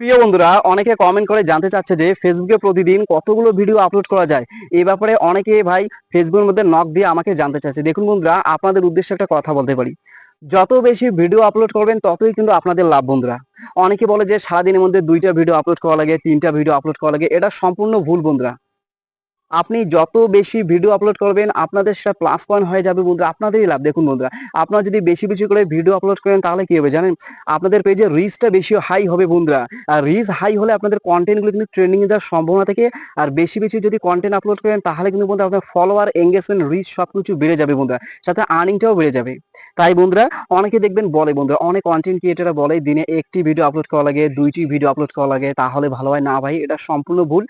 প্রিয় বন্ধুরা, অনেকে কমেন্ট করে জানতে চাচ্ছে যে ফেসবুকে প্রতিদিন কতগুলো ভিডিও আপলোড করা যায়। এই ব্যাপারে অনেকে ভাই ফেসবুকের মধ্যে নক দিয়ে আমাকে জানতে চাচ্ছে। দেখুন বন্ধুরা, আপনাদের উদ্দেশ্যে একটা কথা বলতে পারি। যত বেশি ভিডিও আপলোড করবেন ততই কিন্তু আপনাদের লাভ বন্ধুরা। অনেকে বলে যে সারাদিনের মধ্যে 2টা ভিডিও আপলোড করা লাগে, 3টা ভিডিও আপলোড করা লাগে। এটা সম্পূর্ণ ভুল বন্ধুরা। আপনি যত বেশি ভিডিও আপলোড করবেন আপনাদের সেটা প্লাস পয়েন্ট হয়ে যাবে বন্ধুরা, আপনাদেরই লাভ। দেখুন বন্ধুরা, আপনারা যদি বেশি বেশি করে ভিডিও আপলোড করেন তাহলে কি হবে জানেন? আপনাদের পেজে রিচটা বেশি হাই হবে বন্ধুরা। আর রিচ হাই হলে আপনাদের কন্টেন্টগুলো কিন্তু ট্রেন্ডিং এ যাওয়ার সম্ভাবনা থাকে। আর বেশি বেশি যদি কন্টেন্ট আপলোড করেন তাহলে কিন্তু বন্ধুরা আপনার ফলোয়ার, এঙ্গেজমেন্ট, রিচ সবকিছু বেড়ে যাবে বন্ধুরা। সাথে আর্নিংটাও বেড়ে যাবে। তাই বন্ধুরা, অনেকে দেখবেন বলে বন্ধুরা, অনেক কন্টেন্ট ক্রিয়েটররা বলে দিনে একটি ভিডিও আপলোড করা লাগে, 2টি ভিডিও আপলোড করা লাগে, তাহলে ভালো হয়। না ভাই, এটা সম্পূর্ণ ভুল।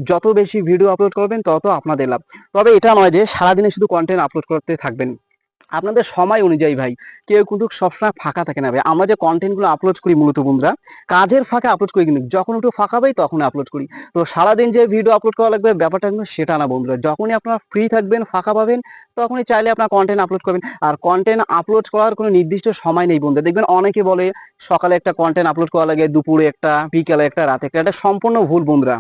যত বেশি ভিডিও আপলোড করবেন তত আপনাদের লাভ। তবে এটা নয় যে সারাদিনে শুধু কন্টেন্ট আপলোড করতে থাকবেন। আপনাদের সময় অনুযায়ী ভাই, কেউ কিন্তু সবসময় ফাঁকা থাকে না ভাই। আমরা যে কন্টেন্ট গুলো আপলোড করি মূলত বন্ধুরা, কাজের ফাঁকে আপলোড করি, কিন্তু যখন একটু ফাঁকা পাই তখন আপলোড করি। তো সারাদিন যে ভিডিও আপলোড করা লাগবে ব্যাপারটা কিন্তু সেটা না বন্ধুরা। যখনই আপনারা ফ্রি থাকবেন, ফাঁকা পাবেন, তখনই চাইলে আপনার কন্টেন্ট আপলোড করবেন। আর কন্টেন্ট আপলোড করার কোনো নির্দিষ্ট সময় নেই বন্ধুরা। দেখবেন অনেকে বলে সকালে একটা কন্টেন্ট আপলোড করা লাগে, দুপুরে একটা, বিকালে একটা, রাতে একটা। এটা সম্পূর্ণ ভুল বন্ধুরা।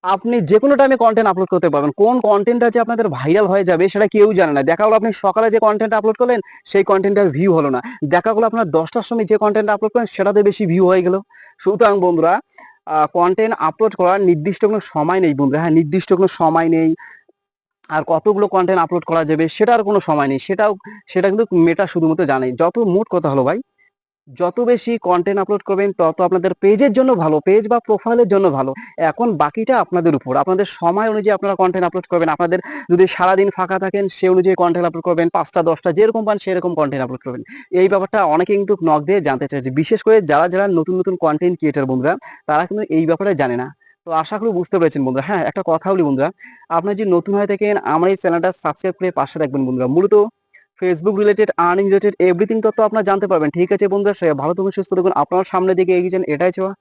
আপনি যেকোনো টাইমে কন্টেন্ট আপলোড করতে পারবেন। কোন কন্টেন্টটা যে আপনাদের ভাইরাল হয়ে যাবে সেটা কেউ জানে না। দেখা গেলো আপনি সকালে যে কন্টেন্ট আপলোড করলেন সেই কন্টেন্টের ভিউ হলো না। দেখা গেলো আপনার 10টার সময় যে কন্টেন্ট আপলোড করেন সেটাতে বেশি ভিউ হয়ে গেল। সুতরাং বন্ধুরা, কন্টেন্ট আপলোড করার নির্দিষ্ট কোনো সময় নেই বন্ধুরা। হ্যাঁ, নির্দিষ্ট কোনো সময় নেই। আর কতগুলো কন্টেন্ট আপলোড করা যাবে সেটার কোনো সময় নেই। সেটা কিন্তু মেটা শুধুমাত্র জানে। যত মোট কথা হলো ভাই, যত বেশি কন্টেন্ট আপলোড করবেন তত আপনাদের পেজের জন্য ভালো, পেজ বা প্রোফাইলের জন্য ভালো। এখন বাকিটা আপনাদের উপর, আপনাদের সময় অনুযায়ী আপনারা কন্টেন্ট আপলোড করবেন। আপনাদের যদি সারাদিন ফাঁকা থাকেন সে অনুযায়ী কন্টেন্ট আপলোড করবেন, 5টা 10টা যেরকম পান সেরকম কন্টেন্ট আপলোড করবেন। এই ব্যাপারটা অনেকে কিন্তু নক দিয়ে জানতে চাইছে, বিশেষ করে যারা যারা নতুন নতুন কন্টেন্ট ক্রিয়েটর বন্ধুরা, তারা কিন্তু এই ব্যাপারে জানে না। তো আশা করি বুঝতে পেরেছেন বন্ধুরা। হ্যাঁ, একটা কথা বলি বন্ধুরা, আপনারা যদি নতুন হয়ে থাকেন আমার এই চ্যানেলটা সাবস্ক্রাইব করে পাশে রাখবেন বন্ধুরা। মূলত Facebook related, earning related everything তথ্য আপনারা জানতে পারবেন। ঠিক আছে বন্ধুরা, সবাই ভালো থাকুন, সুস্থ থাকুন, আপনার সামনের দিকে এগিয়ে যান, এটাই চাওয়া।